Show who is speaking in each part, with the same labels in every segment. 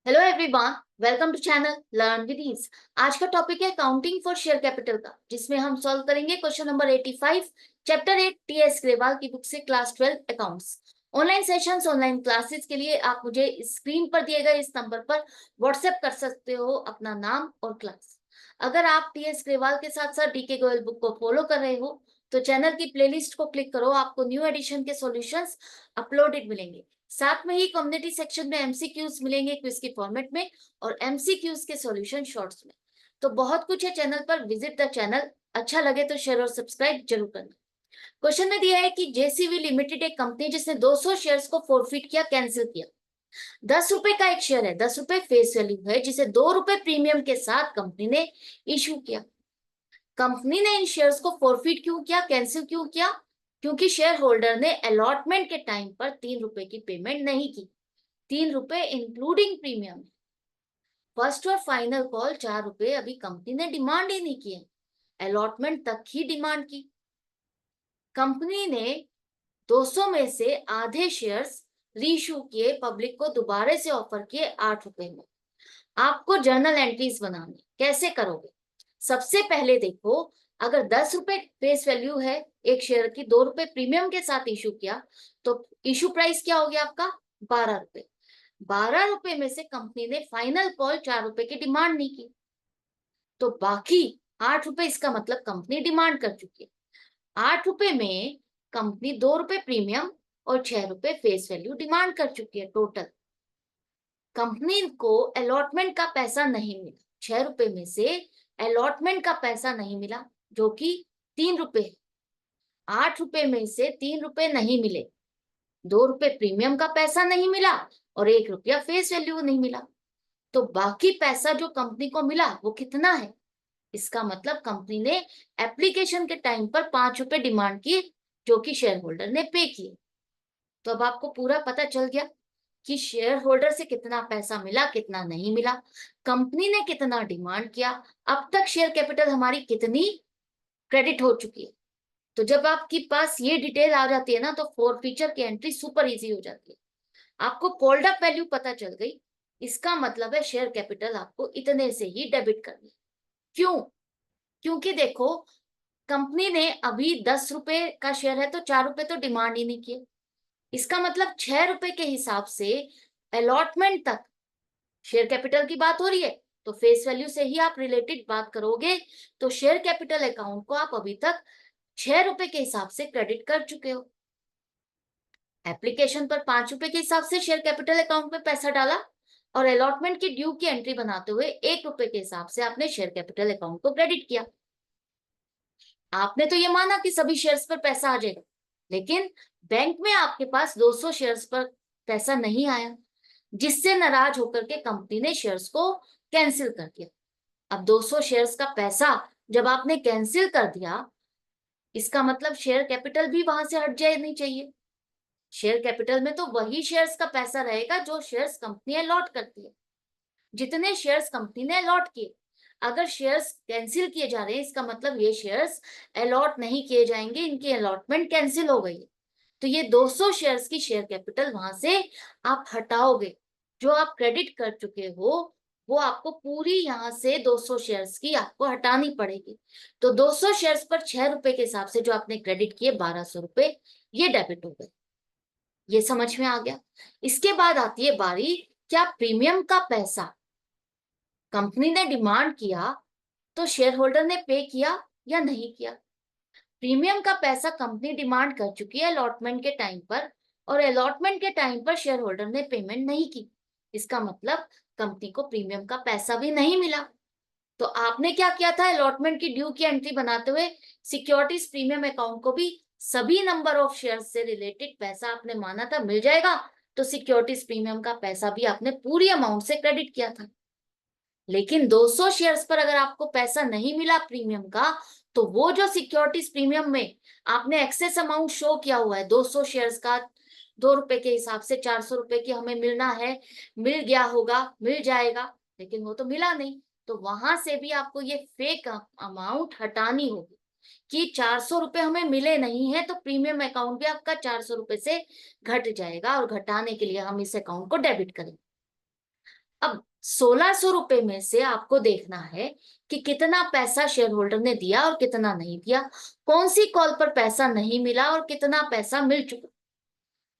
Speaker 1: Hello everyone, welcome to channel learn with ease. आज का topic है काउंटिंग फॉर शेयर कैपिटल का, जिसमें हम सॉल्व करेंगे question number 85 chapter 8 TS Grewal की बुक से class 12 accounts. Online sessions, online classes के लिए आप मुझे स्क्रीन पर दिए गए इस नंबर पर व्हाट्सएप कर सकते हो अपना नाम और क्लास। अगर आप टीएस ग्रेवाल के साथ साथ डीके गोयल बुक को फॉलो कर रहे हो तो चैनल की प्लेलिस्ट को क्लिक करो, आपको न्यू एडिशन के सॉल्यूशंस अपलोडेड मिलेंगे। साथ में ही कम्युनिटी सेक्शन में एमसीक्यूज मिलेंगे क्विज के फॉर्मेट में और एमसीक्यूज के सॉल्यूशन शॉर्ट्स में। तो बहुत कुछ है चैनल पर, विजिट द चैनल। अच्छा लगे तो शेयर और सब्सक्राइब जरूर करना। क्वेश्चन में दिया है कि जेसीवी लिमिटेड एक कंपनी जिसने 200 शेयर्स को फोरफिट किया, कैंसिल किया। 10 रुपए का एक शेयर है, 10 रुपए फेस वैल्यू है, जिसे 2 रुपए प्रीमियम के साथ कंपनी ने इशू किया। कंपनी ने इन शेयर्स को फोरफिट क्यों किया, कैंसिल क्यों किया? क्योंकि शेयर होल्डर ने अलॉटमेंट के टाइम पर 3 रुपए की पेमेंट नहीं की। 3 रुपए इंक्लूडिंग प्रीमियम। फर्स्ट और फाइनल कॉल 4 रुपए अभी कंपनी ने डिमांड ही नहीं किए, अलॉटमेंट तक ही डिमांड की। कंपनी ने 200 में से आधे शेयर्स रीइश्यू किए, पब्लिक को दोबारा से ऑफर किए 8 रुपए में। आपको जर्नल एंट्रीज बनानी, कैसे करोगे? सबसे पहले देखो, अगर 10 रुपए फेस वैल्यू है एक शेयर की, 2 रुपए प्रीमियम के साथ इशू किया, तो इशू प्राइस क्या हो गया आपका? 12 रुपए। 12 रुपए में से कंपनी ने फाइनल कॉल 4 रुपए की डिमांड नहीं की, तो बाकी 8 रुपए, इसका मतलब कंपनी डिमांड कर चुकी है। 8 रुपए में कंपनी 2 रुपए प्रीमियम और 6 रुपए फेस वैल्यू डिमांड कर चुकी है। टोटल कंपनी को अलॉटमेंट का पैसा नहीं मिला। 6 रुपए में से अलॉटमेंट का पैसा नहीं मिला, जो कि 3 रुपए है। 8 रुपए में से 3 रुपए नहीं मिले, 2 रुपए प्रीमियम का पैसा नहीं मिला और 1 रुपया फेस वैल्यू नहीं मिला। तो बाकी पैसा जो कंपनी को मिला वो कितना है? इसका मतलब कंपनी ने एप्लीकेशन के टाइम पर 5 रुपए डिमांड की, जो कि शेयर होल्डर ने पे किए। तो अब आपको पूरा पता चल गया कि शेयर होल्डर से कितना पैसा मिला, कितना नहीं मिला, कंपनी ने कितना डिमांड किया, अब तक शेयर कैपिटल हमारी कितनी क्रेडिट हो चुकी है। तो जब आपके पास ये डिटेल आ जाती है ना, तो फोर फीचर की एंट्री सुपर इजी हो जाती है। आपको कॉल्ड अप वैल्यू पता चल गई, इसका मतलब है शेयर कैपिटल आपको इतने से ही डेबिट करनी है। क्यों? क्योंकि देखो, कंपनी ने अभी 10 रुपए का शेयर है तो 4 रुपए तो डिमांड ही नहीं किए। इसका मतलब 6 रुपए के हिसाब से अलॉटमेंट तक शेयर कैपिटल की बात हो रही है, तो फेस वैल्यू से ही आप रिलेटेड बात करोगे। तो शेयर कैपिटल अकाउंट को आप अभी तक 6 रुपए के हिसाब से क्रेडिट कर चुके हो। एप्लीकेशन पर 5 रुपए के हिसाब से शेयर कैपिटल अकाउंट में पैसा डाला और अलॉटमेंट की ड्यू की एंट्री बनाते हुए 1 रुपए के हिसाब से आपने शेयर कैपिटल अकाउंट को क्रेडिट किया। आपने तो ये माना कि सभी शेयर्स पर पैसा आ जाएगा, लेकिन बैंक में आपके पास 200 शेयर्स पर पैसा नहीं आया, जिससे नाराज होकर के कंपनी ने शेयर्स को कैंसिल कर दिया। अब 200 शेयर्स का पैसा जब आपने कैंसिल कर दिया, इसका मतलब शेयर कैपिटल भी वहां से हट जाए, नहीं चाहिए। शेयर कैपिटल में तो वही शेयर्स का पैसा रहेगा जो शेयर्स कंपनी अलॉट करती है, जितने शेयर्स कंपनी ने अलॉट किए। अगर शेयर्स कैंसिल किए जा रहे हैं, इसका मतलब ये शेयर्स अलॉट नहीं किए जाएंगे, इनकी अलॉटमेंट कैंसिल हो गई है। तो ये 200 शेयर्स की शेयर कैपिटल वहां से आप हटाओगे। जो आप क्रेडिट कर चुके हो वो आपको पूरी यहाँ से 200 शेयर्स की आपको हटानी पड़ेगी। तो 200 शेयर्स पर 6 रुपए के हिसाब से जो आपने क्रेडिट किए 1200 रुपए, ये डेबिट हो गए। ये समझ में आ गया? इसके बाद आती है बारी, क्या प्रीमियम का पैसा कंपनी ने डिमांड किया तो शेयर होल्डर ने पे किया या नहीं किया? प्रीमियम का पैसा कंपनी डिमांड कर चुकी है अलॉटमेंट के टाइम पर, और अलॉटमेंट के टाइम पर शेयर होल्डर ने पेमेंट नहीं की। इसका मतलब कंपनी को प्रीमियम का पैसा भी नहीं मिला। तो आपने क्या किया था? अलॉटमेंट की ड्यू की एंट्री बनाते हुए सिक्योरिटीज प्रीमियम अकाउंट को भी सभी नंबर ऑफ शेयर से रिलेटेड पैसा आपने माना था मिल जाएगा, तो सिक्योरिटीज प्रीमियम का पैसा भी आपने पूरी अमाउंट से क्रेडिट किया था। लेकिन 200 शेयर्स पर अगर आपको पैसा नहीं मिला प्रीमियम का, तो वो जो सिक्योरिटीज प्रीमियम में आपने एक्सेस अमाउंट शो किया हुआ है 200 शेयर्स का, 2 रुपए के हिसाब से 400 रुपए की हमें मिलना है, मिल गया होगा, मिल जाएगा, लेकिन वो तो मिला नहीं। तो वहां से भी आपको ये फेक अमाउंट हटानी होगी कि 400 रुपए हमें मिले नहीं है, तो प्रीमियम अकाउंट भी आपका 400 रुपए से घट जाएगा, और घटाने के लिए हम इस अकाउंट को डेबिट करेंगे। अब 1600 रुपए में से आपको देखना है कि कितना पैसा शेयर होल्डर ने दिया और कितना नहीं दिया, कौन सी कॉल पर पैसा नहीं मिला और कितना पैसा मिल चुका।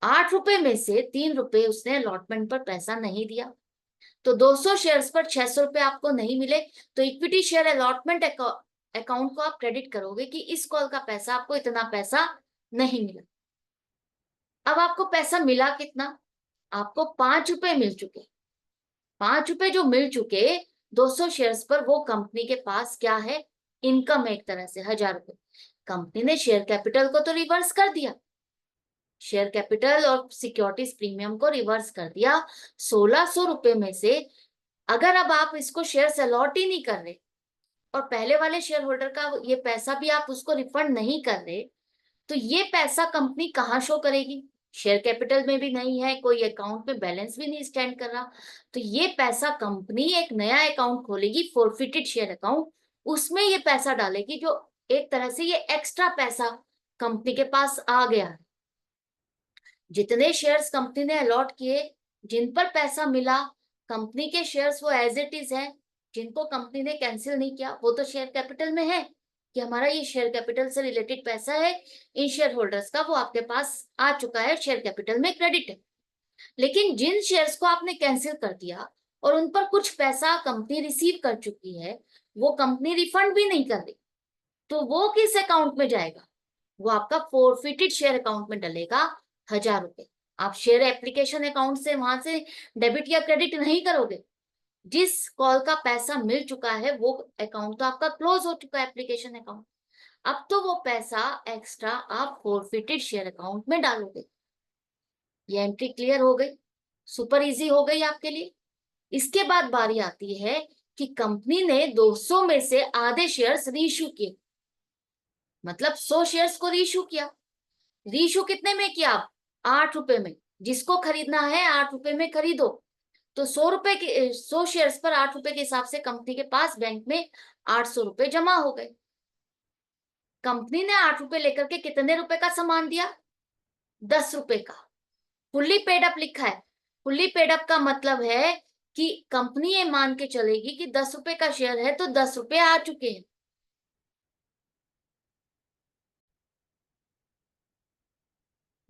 Speaker 1: 8 रुपए में से 3 रुपए उसने अलॉटमेंट पर पैसा नहीं दिया, तो 200 शेयर्स पर 600 रुपए आपको नहीं मिले, तो इक्विटी शेयर अलॉटमेंट अकाउंट को आप क्रेडिट करोगे कि इस कॉल का पैसा आपको इतना पैसा नहीं मिला। अब आपको पैसा मिला कितना, आपको 5 रुपए मिल चुके। 5 रुपए जो मिल चुके 200 शेयर्स पर, वो कंपनी के पास क्या है, इनकम है एक तरह से 1000 रुपए। कंपनी ने शेयर कैपिटल को तो रिवर्स कर दिया, शेयर कैपिटल और सिक्योरिटीज प्रीमियम को रिवर्स कर दिया। 1600 रुपए में से अगर अब आप इसको शेयर अलॉट ही नहीं कर रहे और पहले वाले शेयर होल्डर का ये पैसा भी आप उसको रिफंड नहीं कर रहे, तो ये पैसा कंपनी कहाँ शो करेगी, शेयर कैपिटल में भी नहीं है, कोई अकाउंट में बैलेंस भी नहीं स्टैंड कर रहा। तो ये पैसा कंपनी एक नया अकाउंट खोलेगी, फोरफिटेड शेयर अकाउंट, उसमें ये पैसा डालेगी, जो एक तरह से ये एक्स्ट्रा पैसा कंपनी के पास आ गया है। जितने शेयर्स कंपनी ने अलॉट किए, जिन पर पैसा मिला, कंपनी के शेयर्स वो एज इट इज है, जिनको कंपनी ने कैंसिल नहीं किया, वो तो शेयर कैपिटल में है कि हमारा ये शेयर कैपिटल से रिलेटेड पैसा है इन शेयर होल्डर्स का, वो आपके पास आ चुका है, शेयर कैपिटल में क्रेडिट है। लेकिन जिन शेयर्स को आपने कैंसिल कर दिया और उन पर कुछ पैसा कंपनी रिसीव कर चुकी है, वो कंपनी रिफंड भी नहीं कर रही, तो वो किस अकाउंट में जाएगा, वो आपका फोरफिटेड शेयर अकाउंट में डलेगा, 1000 रुपए। आप शेयर एप्लीकेशन अकाउंट से वहां से डेबिट या क्रेडिट नहीं करोगे, जिस कॉल का पैसा मिल चुका है वो अकाउंट तो आपका क्लोज हो चुका है, एप्लीकेशन अकाउंट। अब तो वो पैसा एक्स्ट्रा आप फोरफिटेड शेयर अकाउंट में डालोगे। ये एंट्री क्लियर हो गई, सुपर इजी हो गई आपके लिए। इसके बाद बारी आती है कि कंपनी ने 200 में से आधे शेयर्स रीइश्यू किए, मतलब 100 शेयर्स को रीइश्यू किया। रीइश्यू कितने में किया आप, 8 रुपए में। जिसको खरीदना है 8 रुपए में खरीदो, तो 100 रुपए के 100 शेयर्स पर 8 रुपए के हिसाब से कंपनी के पास बैंक में 800 रुपए जमा हो गए। कंपनी ने 8 रुपए लेकर के कितने रुपए का सामान दिया, 10 रुपए का। फुल्ली पेड अप लिखा है, फुल्ली पेड अप का मतलब है कि कंपनी ये मान के चलेगी कि 10 रुपए का शेयर है तो 10 रुपए आ चुके हैं।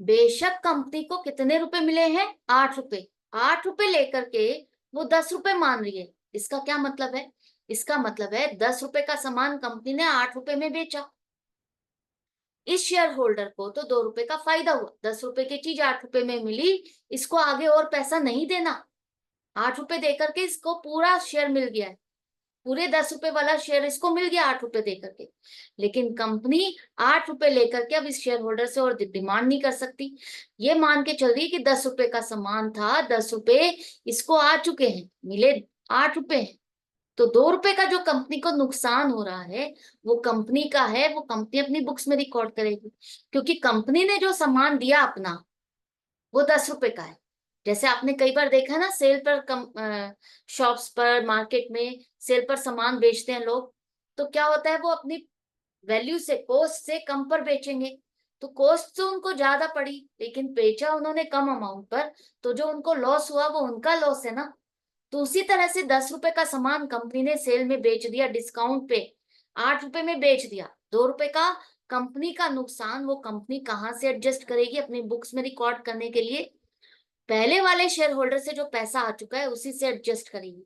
Speaker 1: बेशक कंपनी को कितने रुपए मिले हैं, 8 रुपए। 8 रुपए लेकर के वो 10 रुपए मान रही है। इसका क्या मतलब है, इसका मतलब है 10 रुपए का सामान कंपनी ने 8 रुपए में बेचा। इस शेयर होल्डर को तो 2 रुपए का फायदा हुआ, 10 रुपए की चीज 8 रुपए में मिली, इसको आगे और पैसा नहीं देना। 8 रुपए देकर के इसको पूरा शेयर मिल गया है, पूरे 10 रुपए वाला शेयर इसको मिल गया 8 रुपए देकर के। लेकिन कंपनी 8 रुपए लेकर के अब इस शेयर होल्डर से और डिमांड नहीं कर सकती। ये मान के चल रही है कि 10 रुपए का सामान था, 10 रुपए इसको आ चुके हैं, मिले 8 रुपए हैं, तो 2 रुपए का जो कंपनी को नुकसान हो रहा है वो कंपनी का है, वो कंपनी अपनी बुक्स में रिकॉर्ड करेगी, क्योंकि कंपनी ने जो सामान दिया अपना वो 10 रुपए का है। जैसे आपने कई बार देखा ना, सेल पर शॉप्स पर, मार्केट में सेल पर सामान बेचते हैं लोग, तो क्या होता है, वो अपनी वैल्यू से, कॉस्ट से कम पर बेचेंगे, तो कॉस्ट तो उनको ज्यादा पड़ी लेकिन बेचा उन्होंने कम अमाउंट पर, तो जो उनको लॉस हुआ वो उनका लॉस है ना। तो उसी तरह से 10 रुपए का सामान कंपनी ने सेल में बेच दिया, डिस्काउंट पे 8 रुपए में बेच दिया, 2 रुपए का कंपनी का नुकसान वो कंपनी कहाँ से एडजस्ट करेगी अपनी बुक्स में रिकॉर्ड करने के लिए, पहले वाले शेयर होल्डर से जो पैसा आ चुका है उसी से एडजस्ट करेगी।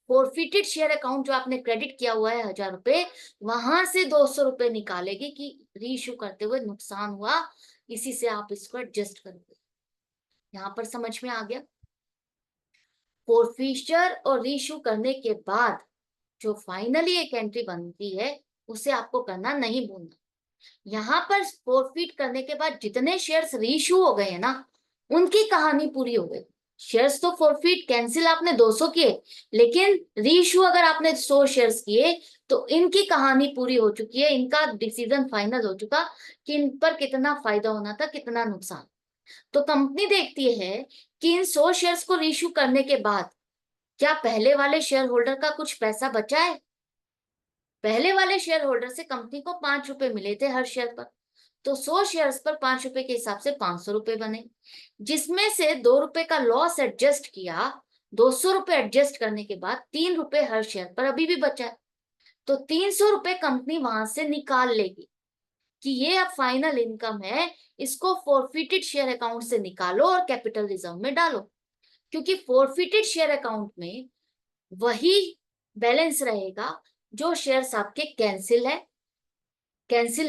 Speaker 1: फोरफिटेड शेयर अकाउंट जो आपने क्रेडिट किया हुआ है 1000 रुपए, वहां से 200 रुपए निकालेगी कि रीइश्यू करते हुए नुकसान हुआ, इसी से आप इसको एडजस्ट करोगे। यहाँ पर समझ में आ गया। फोरफिचर और रीइश्यू करने के बाद जो फाइनली एक एंट्री बनती है उसे आपको करना नहीं भूलना। यहाँ पर फोरफिट करने के बाद जितने शेयर्स रीइश्यू हो गए हैं ना, उनकी कहानी पूरी हो गई। शेयर्स तो फोरफिट कैंसिल आपने 200 किए, लेकिन रीइश्यू अगर आपने 100 शेयर्स किए तो इनकी कहानी पूरी हो चुकी है, इनका डिसीजन फाइनल हो चुका कि इन पर कितना फायदा होना था, कितना नुकसान। तो कंपनी देखती है कि इन 100 शेयर्स को रीइश्यू करने के बाद क्या पहले वाले शेयर होल्डर का कुछ पैसा बचा है। पहले वाले शेयर होल्डर से कंपनी को 5 रुपए मिले थे हर शेयर पर, तो 100 शेयर्स पर 5 रुपए के हिसाब से 500 रुपए बने, जिसमें से 2 रुपए का लॉस एडजस्ट किया, ₹200 एडजस्ट करने के बाद ₹3 हर शेयर पर अभी भी बचा है, तो ₹300 कंपनी वहां से निकाल लेगी कि ये अब फाइनल इनकम है, इसको फॉरफिटेड शेयर अकाउंट से निकालो और कैपिटल रिजर्व में डालो। क्योंकि फॉरफिटेड शेयर अकाउंट में वही बैलेंस रहेगा जो शेयर्स आपके कैंसिल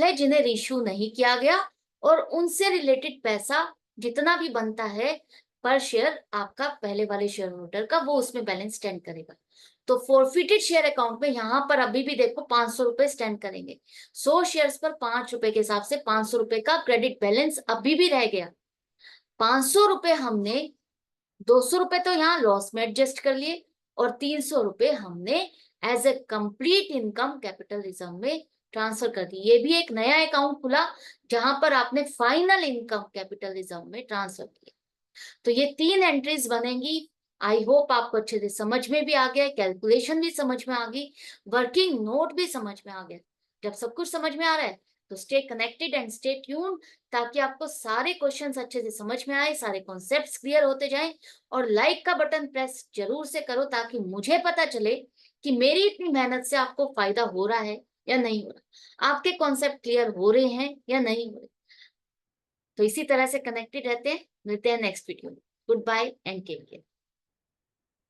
Speaker 1: है जिन्हें इशू नहीं किया गया, और उनसे रिलेटेड पैसा जितना भी बनता है पर शेयर आपका पहले वाले शेयर होल्डर का, वो उसमें बैलेंस स्टैंड करेगा। तो फॉरफिटेड शेयर अकाउंट में यहां पर अभी भी देखो ₹500 स्टैंड करेंगे। 100 शेयर्स पर ₹5 के हिसाब से ₹500 का क्रेडिट बैलेंस अभी भी रह गया। ₹500 हमने, ₹200 तो यहाँ लॉस में एडजस्ट कर लिए, और ₹300 हमने as a complete income capital reserve में ट्रांसफर कर दी। ये भी एक नया अकाउंट खुला जहां पर आपने फाइनल इनकम कैपिटल रिजर्व में ट्रांसफर किया। तो ये 3 एंट्रीज बनेंगी। आई होप आपको अच्छे से समझ में भी आ गया, कैलकुलेशन भी समझ में आ गई, वर्किंग नोट भी समझ में आ गया। जब सब कुछ समझ में आ रहा है तो stay connected and stay tuned, ताकि आपको सारे क्वेश्चंस अच्छे से समझ में आए, सारे कॉन्सेप्ट्स क्लियर होते जाएं। और लाइक का बटन प्रेस जरूर से करो ताकि मुझे पता चले कि मेरी इतनी मेहनत से आपको फायदा हो रहा है या नहीं हो रहा, आपके कॉन्सेप्ट क्लियर हो रहे हैं या नहीं हो रहे। तो इसी तरह से कनेक्टेड रहते हैं, मिलते हैं नेक्स्ट वीडियो में। Goodbye and take care.